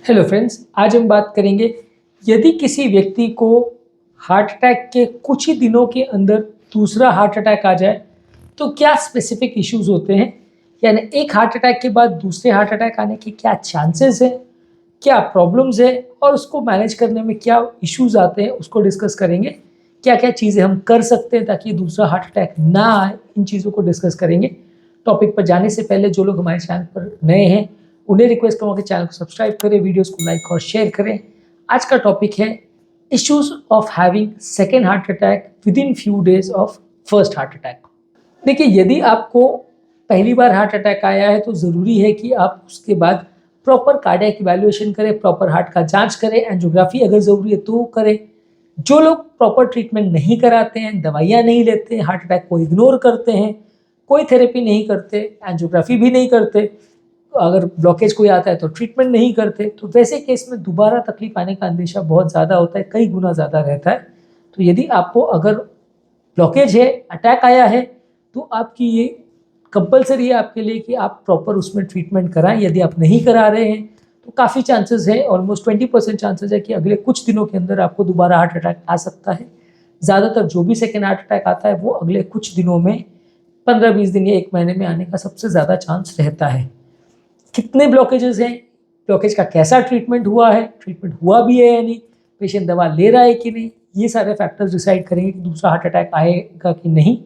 Hello friends, आज हम बात करेंगे यदि किसी व्यक्ति को हार्ट अटैक के कुछ ही दिनों के अंदर दूसरा हार्ट अटैक आ जाए तो क्या स्पेसिफिक इश्यूज होते हैं। यानी एक हार्ट अटैक के बाद दूसरे हार्ट अटैक आने के क्या चांसेस है, क्या प्रॉब्लम्स है और उसको मैनेज करने में क्या इश्यूज आते हैं, उसको डिस्कस करेंगे। क्या क्या चीज़ें हम कर सकते हैं ताकि दूसरा हार्ट अटैक ना आए, इन चीज़ों को डिस्कस करेंगे। टॉपिक पर जाने से पहले जो लोग हमारे चैनल पर नए हैं उन्हें रिक्वेस्ट करूँगा कि चैनल को सब्सक्राइब करें, वीडियोस को लाइक और शेयर करें। आज का टॉपिक है issues of having second heart attack with in few days of first heart attack. देखिए, यदि आपको पहली बार हार्ट अटैक आया है तो ज़रूरी है कि आप उसके बाद प्रॉपर कार्डियक इवैल्यूएशन करें, प्रॉपर हार्ट का जांच करें, एंजियोग्राफी अगर ज़रूरी है तो करें। जो लोग प्रॉपर ट्रीटमेंट नहीं कराते हैं, दवाइयाँ नहीं लेते, हार्ट अटैक को इग्नोर करते हैं, कोई थेरेपी नहीं करते, एंजियोग्राफी भी नहीं करते, अगर ब्लॉकेज कोई आता है तो ट्रीटमेंट नहीं करते, तो वैसे केस में दोबारा तकलीफ आने का अंदेशा बहुत ज़्यादा होता है, कई गुना ज़्यादा रहता है। तो यदि आपको अगर ब्लॉकेज है, अटैक आया है, तो आपकी ये कंपलसरी है आपके लिए कि आप प्रॉपर उसमें ट्रीटमेंट कराएं। यदि आप नहीं करा रहे हैं तो काफ़ी चांसेस है, ऑलमोस्ट 20% चांसेस है कि अगले कुछ दिनों के अंदर आपको दोबारा हार्ट अटैक आ सकता है। ज़्यादातर जो भी सेकेंड हार्ट अटैक आता है वो अगले कुछ दिनों में 15-20 दिन या 1 महीने में आने का सबसे ज़्यादा चांस रहता है। कितने ब्लॉकेजेस हैं, ब्लॉकेज का कैसा ट्रीटमेंट हुआ है, ट्रीटमेंट हुआ भी है या नहीं, पेशेंट दवा ले रहा है कि नहीं, ये सारे फैक्टर्स डिसाइड करेंगे कि दूसरा हार्ट अटैक आएगा कि नहीं।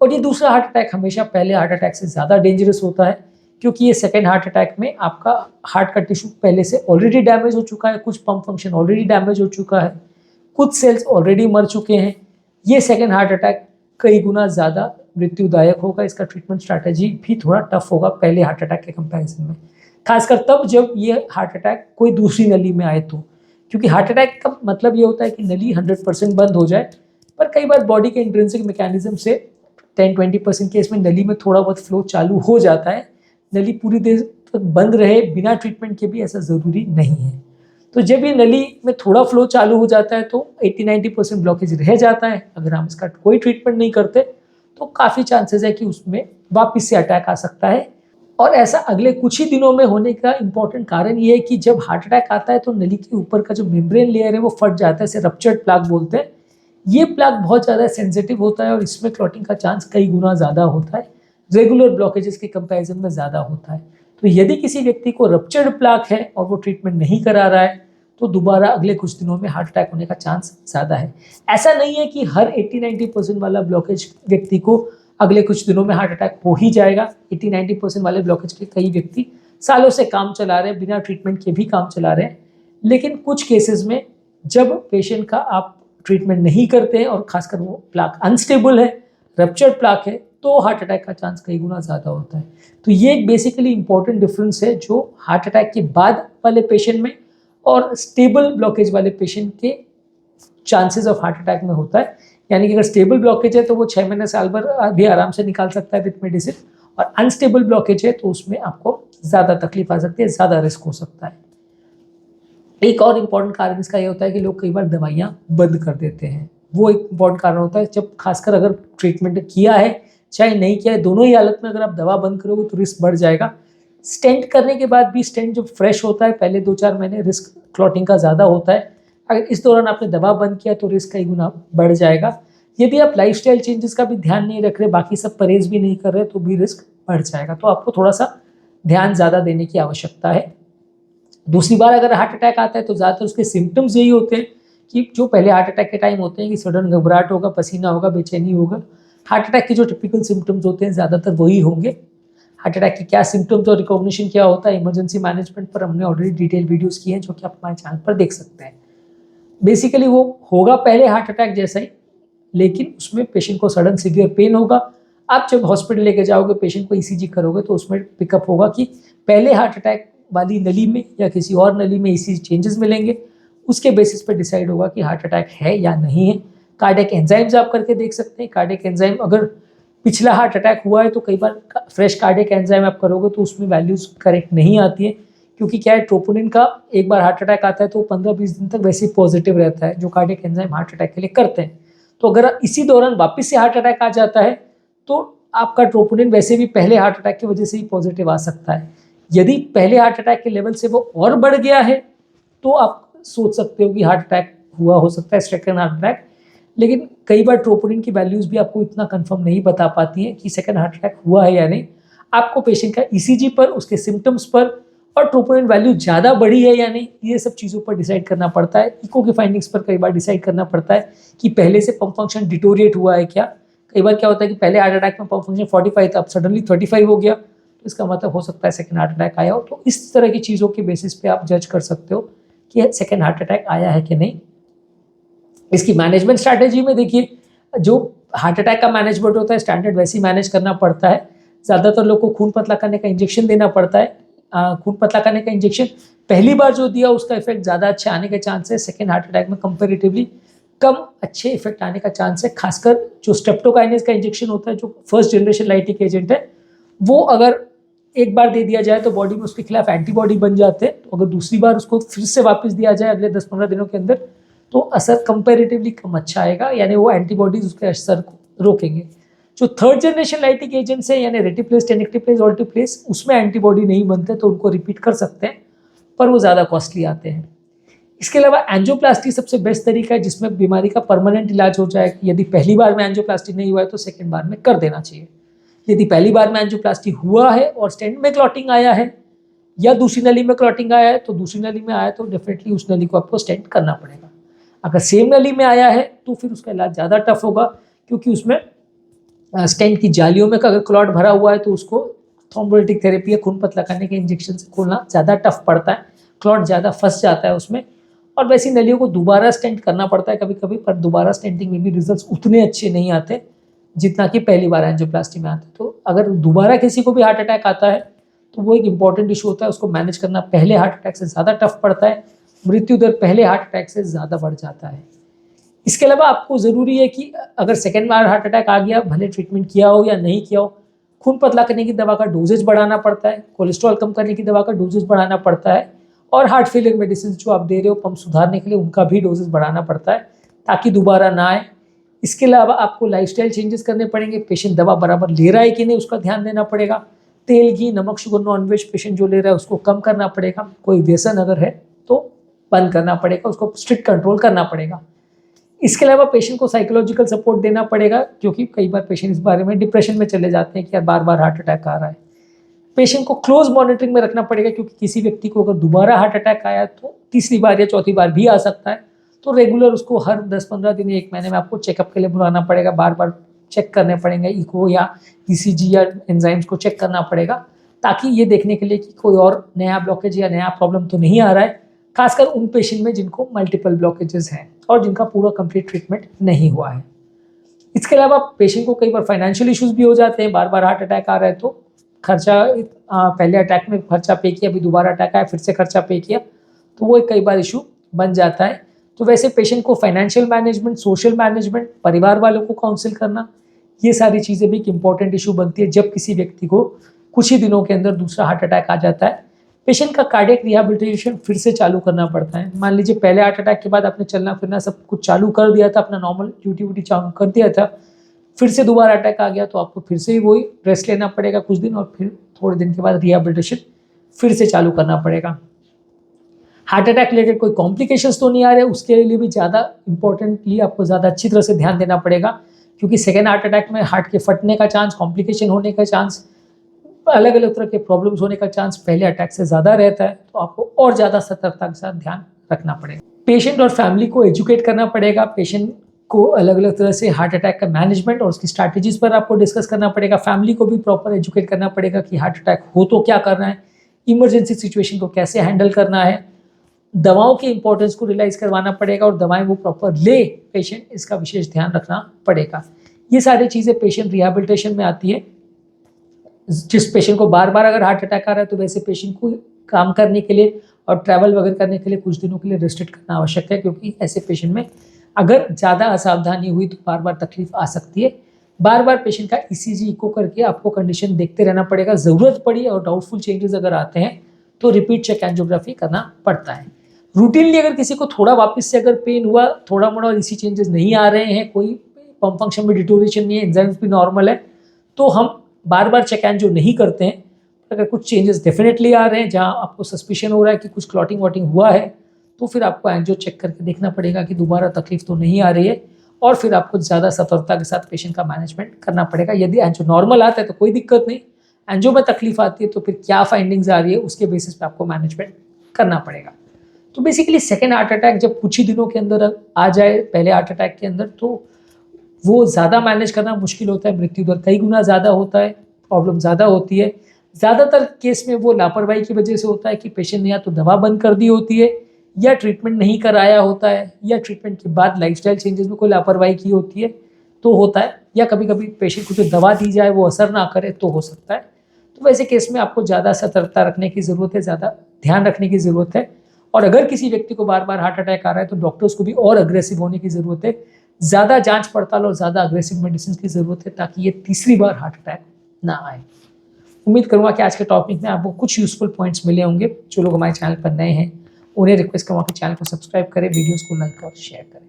और ये दूसरा हार्ट अटैक हमेशा पहले हार्ट अटैक से ज़्यादा डेंजरस होता है, क्योंकि ये सेकेंड हार्ट अटैक में आपका हार्ट का टिश्यू पहले से ऑलरेडी डैमेज हो चुका है, कुछ पंप फंक्शन ऑलरेडी डैमेज हो चुका है, कुछ सेल्स ऑलरेडी मर चुके हैं। ये सेकेंड हार्ट अटैक कई गुना ज़्यादा मृत्युदायक होगा, इसका ट्रीटमेंट स्ट्रैटेजी भी थोड़ा टफ होगा पहले हार्ट अटैक के कंपैरिजन में, खासकर तब जब ये हार्ट अटैक कोई दूसरी नली में आए तो। क्योंकि हार्ट अटैक का मतलब ये होता है कि नली 100% बंद हो जाए, पर कई बार बॉडी के इंट्रिंसिक मैकेनिज्म से 10-20% केस में नली में थोड़ा बहुत फ्लो चालू हो जाता है। नली पूरी देर तक बंद रहे बिना ट्रीटमेंट के भी ऐसा ज़रूरी नहीं है। तो जब ये नली में थोड़ा फ्लो चालू हो जाता है तो 80-90% ब्लॉकेज रह जाता है। अगर हम इसका कोई ट्रीटमेंट नहीं करते तो काफ़ी चांसेस है कि उसमें वापस से अटैक आ सकता है। और ऐसा अगले कुछ ही दिनों में होने का इम्पॉर्टेंट कारण ये है कि जब हार्ट अटैक आता है तो नली के ऊपर का जो मेम्ब्रेन लेयर है वो फट जाता है, इसे रप्चर्ड प्लाक बोलते हैं। ये प्लाक बहुत ज़्यादा सेंसिटिव होता है और इसमें क्लॉटिंग का चांस कई गुना ज़्यादा होता है, रेगुलर ब्लॉकेजेस के कंपैरिजन में ज़्यादा होता है। तो यदि किसी व्यक्ति को रप्चर्ड प्लाक है और वो ट्रीटमेंट नहीं करा रहा है तो दोबारा अगले कुछ दिनों में हार्ट अटैक होने का चांस ज़्यादा है। ऐसा नहीं है कि हर 80-90% वाला ब्लॉकेज व्यक्ति को अगले कुछ दिनों में हार्ट अटैक हो ही जाएगा। 80-90% वाले ब्लॉकेज के कई व्यक्ति सालों से काम चला रहे हैं, बिना ट्रीटमेंट के भी काम चला रहे हैं। लेकिन कुछ केसेस में जब पेशेंट का आप ट्रीटमेंट नहीं करते हैं और खासकर वो प्लाक अनस्टेबल है, रप्चर्ड प्लाक है, तो हार्ट अटैक का चांस कई गुना ज़्यादा होता है। तो ये एक बेसिकली इंपॉर्टेंट डिफरेंस है जो हार्ट अटैक के बाद वाले पेशेंट में और स्टेबल ब्लॉकेज वाले पेशेंट के चांसेस ऑफ हार्ट अटैक में होता है। यानी कि अगर स्टेबल ब्लॉकेज है तो वो 6 महीने साल भर भी आराम से निकाल सकता है विद मेडिसिन, और अनस्टेबल ब्लॉकेज है तो उसमें आपको ज़्यादा तकलीफ आ सकती है, ज़्यादा रिस्क हो सकता है। एक और इम्पॉर्टेंट कारण इसका ये होता है कि लोग कई बार दवाइयाँ बंद कर देते हैं। वो एक इम्पॉर्टेंट कारण होता है, जब खासकर अगर ट्रीटमेंट किया है चाहे नहीं किया है, दोनों ही हालत में अगर आप दवा बंद करोगे तो रिस्क बढ़ जाएगा। स्टेंट करने के बाद भी स्टेंट जब फ्रेश होता है पहले 2-4 महीने रिस्क क्लॉटिंग का ज़्यादा होता है। अगर इस दौरान आपने दवा बंद किया तो रिस्क कई गुना बढ़ जाएगा। यदि आप लाइफस्टाइल चेंजेस का भी ध्यान नहीं रख रहे, बाकी सब परहेज भी नहीं कर रहे, तो भी रिस्क बढ़ जाएगा। तो आपको थोड़ा सा ध्यान ज़्यादा देने की आवश्यकता है। दूसरी बार अगर हार्ट अटैक आता है तो ज़्यादातर उसके सिम्टम्स यही होते हैं कि जो पहले हार्ट अटैक के टाइम होते हैं कि सडन घबराहट होगा, पसीना होगा, बेचैनी होगा। हार्ट अटैक के जो टिपिकल सिम्टम्स होते हैं ज़्यादातर वही होंगे। हार्ट अटैक के क्या सिम्टम्स और रिकॉग्निशन क्या होता है, इमरजेंसी मैनेजमेंट पर हमने ऑलरेडी डिटेल वीडियोस किए हैं जो कि आप हमारे चैनल पर देख सकते हैं। बेसिकली वो होगा पहले हार्ट अटैक जैसा ही, लेकिन उसमें पेशेंट को सडन सीवियर पेन होगा। आप जब हॉस्पिटल लेके जाओगे, पेशेंट को ईसीजी करोगे तो उसमें पिकअप होगा कि पहले हार्ट अटैक वाली नली में या किसी और नली में ईसीजी चेंजेस मिलेंगे। उसके बेसिस पर डिसाइड होगा कि हार्ट अटैक है या नहीं है। कार्डियक एंजाइम्स आप करके देख सकते हैं। कार्डियक एंजाइम अगर पिछला हार्ट अटैक हुआ है तो कई बार फ्रेश कार्डियक एंजाइम आप करोगे तो उसमें वैल्यूज करेक्ट नहीं आती है, क्योंकि क्या है, ट्रोपोनिन का एक बार हार्ट अटैक आता है तो 15-20 दिन तक वैसे ही पॉजिटिव रहता है जो कार्डियक एंजाइम हार्ट अटैक के लिए करते हैं। तो अगर इसी दौरान वापस से हार्ट अटैक आ जाता है तो आपका ट्रोपोनिन वैसे भी पहले हार्ट अटैक की वजह से ही पॉजिटिव आ सकता है। यदि पहले हार्ट अटैक के लेवल से वो और बढ़ गया है तो आप सोच सकते हो कि हार्ट अटैक हुआ हो सकता है, सेकंड हार्ट अटैक। लेकिन कई बार ट्रोपोनिन की वैल्यूज़ भी आपको इतना कंफर्म नहीं बता पाती हैं कि सेकंड हार्ट अटैक हुआ है या नहीं। आपको पेशेंट का ईसीजी पर, उसके सिम्टम्स पर और ट्रोपोनिन वैल्यू ज़्यादा बढ़ी है या नहीं, ये सब चीज़ों पर डिसाइड करना पड़ता है। इको की फाइंडिंग्स पर कई बार डिसाइड करना पड़ता है कि पहले से पंप फंक्शन डिटोरिएट हुआ है क्या। कई बार क्या होता है कि पहले हार्ट अटैक में पंप फंक्शन 45 था, अब सडनली 35 हो गया, तो इसका मतलब हो सकता है सेकंड हार्ट अटैक आया हो। तो इस तरह की चीज़ों के बेसिस पे आप जज कर सकते हो कि सेकंड हार्ट अटैक आया है कि नहीं। इसकी मैनेजमेंट स्ट्रैटेजी में देखिए, जो हार्ट अटैक का मैनेजमेंट होता है स्टैंडर्ड वैसे ही मैनेज करना पड़ता है। ज़्यादातर लोग को खून पतला करने का इंजेक्शन देना पड़ता है। खून पतला करने का इंजेक्शन पहली बार जो दिया उसका इफेक्ट ज़्यादा अच्छे आने के चांस है। सेकेंड हार्ट अटैक में कंपेरेटिवली कम अच्छे इफेक्ट आने का चांस है। खासकर जो स्ट्रेप्टोकाइनेस का इंजेक्शन होता है, जो फर्स्ट जनरेशन लाइटिक एजेंट है, वो अगर एक बार दे दिया जाए तो बॉडी में उसके खिलाफ एंटीबॉडी बन जाते हैं। तो अगर दूसरी बार उसको फिर से वापस दिया जाए अगले 10-15 दिनों के अंदर, तो असर कंपैरेटिवली कम अच्छा आएगा, यानी वो एंटीबॉडीज उसके असर को रोकेंगे। जो थर्ड जनरेशन लाइटिक एजेंट्स है, यानी रेटिप्लेस, टेनेक्टिप्लेस, ऑल्टिप्लेस, उसमें एंटीबॉडी नहीं बनते, तो उनको रिपीट कर सकते हैं, पर वो ज़्यादा कॉस्टली आते हैं। इसके अलावा एंजियोप्लास्टी सबसे बेस्ट तरीका है जिसमें बीमारी का परमानेंट इलाज हो जाए। यदि पहली बार में एंजियोप्लास्टी नहीं हुआ है तो सेकेंड बार में कर देना चाहिए। यदि पहली बार में एंजियोप्लास्टी हुआ है और स्टेंट में क्लॉटिंग आया है या दूसरी नली में क्लॉटिंग आया है, तो दूसरी नली में आया तो डेफिनेटली उस नली को आपको स्टेंट करना पड़ेगा। अगर सेम नली में आया है तो फिर उसका इलाज ज़्यादा टफ होगा, क्योंकि उसमें स्टेंट की जालियों में अगर क्लॉट भरा हुआ है तो उसको थ्रोम्बोलिटिक थेरेपी या खून पतला करने के इंजेक्शन से खोलना ज़्यादा टफ पड़ता है, क्लॉट ज़्यादा फंस जाता है उसमें, और वैसी नलियों को दोबारा स्टेंट करना पड़ता है कभी कभी। पर दोबारा स्टेंटिंग में भी रिजल्ट्स उतने अच्छे नहीं आते जितना कि पहली बार एंजियोप्लास्टी में आते। तो अगर दोबारा किसी को भी हार्ट अटैक आता है तो वो एक इंपॉर्टेंट इशू होता है, उसको मैनेज करना पहले हार्ट अटैक से ज़्यादा टफ पड़ता है। मृत्यु दर पहले हार्ट अटैक से ज़्यादा बढ़ जाता है। इसके अलावा आपको ज़रूरी है कि अगर सेकेंड बार हार्ट अटैक आ गया, भले ट्रीटमेंट किया हो या नहीं किया हो, खून पतला करने की दवा का डोजेज बढ़ाना पड़ता है, कोलेस्ट्रॉल कम करने की दवा का डोजेज बढ़ाना पड़ता है, और हार्ट फेलियर मेडिसिन जो आप दे रहे हो पंप सुधारने के लिए, उनका भी डोजेज बढ़ाना पड़ता है ताकि दोबारा ना आए। इसके अलावा आपको लाइफस्टाइल चेंजेस करने पड़ेंगे। पेशेंट दवा बराबर ले रहा है कि नहीं उसका ध्यान देना पड़ेगा। तेल, घी, नमक, शुगर, नॉनवेज पेशेंट जो ले रहा है उसको कम करना पड़ेगा। कोई व्यसन अगर है तो बंद करना पड़ेगा, उसको स्ट्रिक्ट कंट्रोल करना पड़ेगा। इसके अलावा पेशेंट को साइकोलॉजिकल सपोर्ट देना पड़ेगा, क्योंकि कई बार पेशेंट इस बारे में डिप्रेशन में चले जाते हैं कि यार बार बार हार्ट अटैक आ रहा है। पेशेंट को क्लोज मॉनिटरिंग में रखना पड़ेगा, क्योंकि किसी व्यक्ति को अगर दोबारा हार्ट अटैक आया तो तीसरी बार या चौथी बार भी आ सकता है। तो रेगुलर उसको हर 10-15 दिन या 1 महीने में आपको चेकअप के लिए बुलाना पड़ेगा, बार बार चेक करने पड़ेंगे, इको या ईसीजी या एंजाइम्स को चेक करना पड़ेगा, ताकि ये देखने के लिए कि कोई और नया ब्लॉकेज या नया प्रॉब्लम तो नहीं आ रहा है, खासकर उन पेशेंट में जिनको मल्टीपल ब्लॉकेजेस हैं और जिनका पूरा कंप्लीट ट्रीटमेंट नहीं हुआ है। इसके अलावा पेशेंट को कई बार फाइनेंशियल इश्यूज भी हो जाते हैं। बार बार हार्ट अटैक आ रहा है तो खर्चा, पहले अटैक में खर्चा पे किया, अभी दोबारा अटैक आया फिर से खर्चा पे किया, तो वो कई बार इशू बन जाता है। तो वैसे पेशेंट को फाइनेंशियल मैनेजमेंट, सोशल मैनेजमेंट, परिवार वालों को काउंसिल करना, ये सारी चीज़ें भी एक इंपॉर्टेंट इशू बनती है जब किसी व्यक्ति को कुछ ही दिनों के अंदर दूसरा हार्ट अटैक आ जाता है। पेशेंट का कार्डियक रिहैबिलिटेशन फिर से चालू करना पड़ता है। मान लीजिए पहले हार्ट अटैक के बाद आपने चलना फिरना सब कुछ चालू कर दिया था, अपना नॉर्मल ड्यूटी वूटी चालू कर दिया था, फिर से दोबारा अटैक आ गया तो आपको फिर से ही वही रेस्ट लेना पड़ेगा कुछ दिन, और फिर थोड़े दिन के बाद रिहैबिलिटेशन फिर से चालू करना पड़ेगा। हार्ट अटैक रिलेटेड कोई कॉम्प्लिकेशंस तो नहीं आ रहे, उसके लिए भी ज़्यादा इंपॉर्टेंटली आपको ज़्यादा अच्छी तरह से ध्यान देना पड़ेगा, क्योंकि सेकेंड हार्ट अटैक में हार्ट के फटने का चांस, कॉम्प्लिकेशन होने का चांस, अलग अलग तरह के प्रॉब्लम्स होने का चांस पहले अटैक से ज़्यादा रहता है। तो आपको और ज़्यादा सतर्कता के साथ ध्यान रखना पड़ेगा। पेशेंट और फैमिली को एजुकेट करना पड़ेगा। पेशेंट को अलग अलग तरह से हार्ट अटैक का मैनेजमेंट और उसकी स्ट्रैटेजीज पर आपको डिस्कस करना पड़ेगा। फैमिली को भी प्रॉपर एजुकेट करना पड़ेगा कि हार्ट अटैक हो तो क्या करना है, इमरजेंसी सिचुएशन को कैसे हैंडल करना है, दवाओं की इंपॉर्टेंस को रियलाइज करवाना पड़ेगा, और दवाएं वो प्रॉपर ले पेशेंट, इसका विशेष ध्यान रखना पड़ेगा। ये सारी चीज़ें पेशेंट रिहैबिलिटेशन में आती है। जिस पेशेंट को बार बार अगर हार्ट अटैक आ रहा है तो वैसे पेशेंट को काम करने के लिए और ट्रैवल वगैरह करने के लिए कुछ दिनों के लिए रेस्ट्रिक्ट करना आवश्यक है, क्योंकि ऐसे पेशेंट में अगर ज़्यादा असावधानी हुई तो बार बार तकलीफ आ सकती है। बार बार पेशेंट का ईसीजी, इको करके आपको कंडीशन देखते रहना पड़ेगा। ज़रूरत पड़ी और डाउटफुल चेंजेस अगर आते हैं तो रिपीट चेक एंजियोग्राफी करना पड़ता है। रूटीनली अगर किसी को थोड़ा वापस से अगर पेन हुआ, थोड़ा मोड़ा और इसी चेंजेस नहीं आ रहे हैं, कोई पंप फंक्शन में डिटोरेशन नहीं है, एंजाइम्स भी नॉर्मल है, तो हम बार बार चेक एंजियो नहीं करते हैं। अगर कुछ चेंजेस डेफिनेटली आ रहे हैं, जहाँ आपको सस्पिशन हो रहा है कि कुछ क्लॉटिंग वॉटिंग हुआ है, तो फिर आपको एंजियो चेक करके देखना पड़ेगा कि दोबारा तकलीफ तो नहीं आ रही है, और फिर आपको ज़्यादा सतर्कता के साथ पेशेंट का मैनेजमेंट करना पड़ेगा। यदि एंजियो नॉर्मल आता है तो कोई दिक्कत नहीं, एंजियो में तकलीफ आती है तो फिर क्या फाइंडिंग्स आ रही है उसके बेसिस पे आपको मैनेजमेंट करना पड़ेगा। तो बेसिकली सेकेंड हार्ट अटैक जब कुछ ही दिनों के अंदर आ जाए पहले हार्ट अटैक के अंदर, तो वो ज़्यादा मैनेज करना मुश्किल होता है, मृत्यु दर कई गुना ज़्यादा होता है, प्रॉब्लम ज़्यादा होती है। ज़्यादातर केस में वो लापरवाही की वजह से होता है कि पेशेंट ने या तो दवा बंद कर दी होती है, या ट्रीटमेंट नहीं कराया होता है, या ट्रीटमेंट के बाद लाइफस्टाइल चेंजेस में कोई लापरवाही की होती है तो होता है, या कभी कभी पेशेंट को जो दवा दी जाए वो असर ना करे तो हो सकता है। तो वैसे केस में आपको ज़्यादा सतर्कता रखने की ज़रूरत है, ज़्यादा ध्यान रखने की ज़रूरत है। और अगर किसी व्यक्ति को बार बार हार्ट अटैक आ रहा है तो डॉक्टर्स को भी और अग्रेसिव होने की ज़रूरत है, ज़्यादा जांच पड़ताल और ज़्यादा अग्रेसिव मेडिसिन की ज़रूरत है, ताकि ये तीसरी बार हार्ट अटैक ना आए। उम्मीद करूँगा कि आज के टॉपिक में आपको कुछ यूजफुल पॉइंट्स मिले होंगे। जो लोग हमारे चैनल पर नए हैं उन्हें रिक्वेस्ट करूँगा कि चैनल को सब्सक्राइब करें, वीडियोज़ को लाइक और शेयर करें।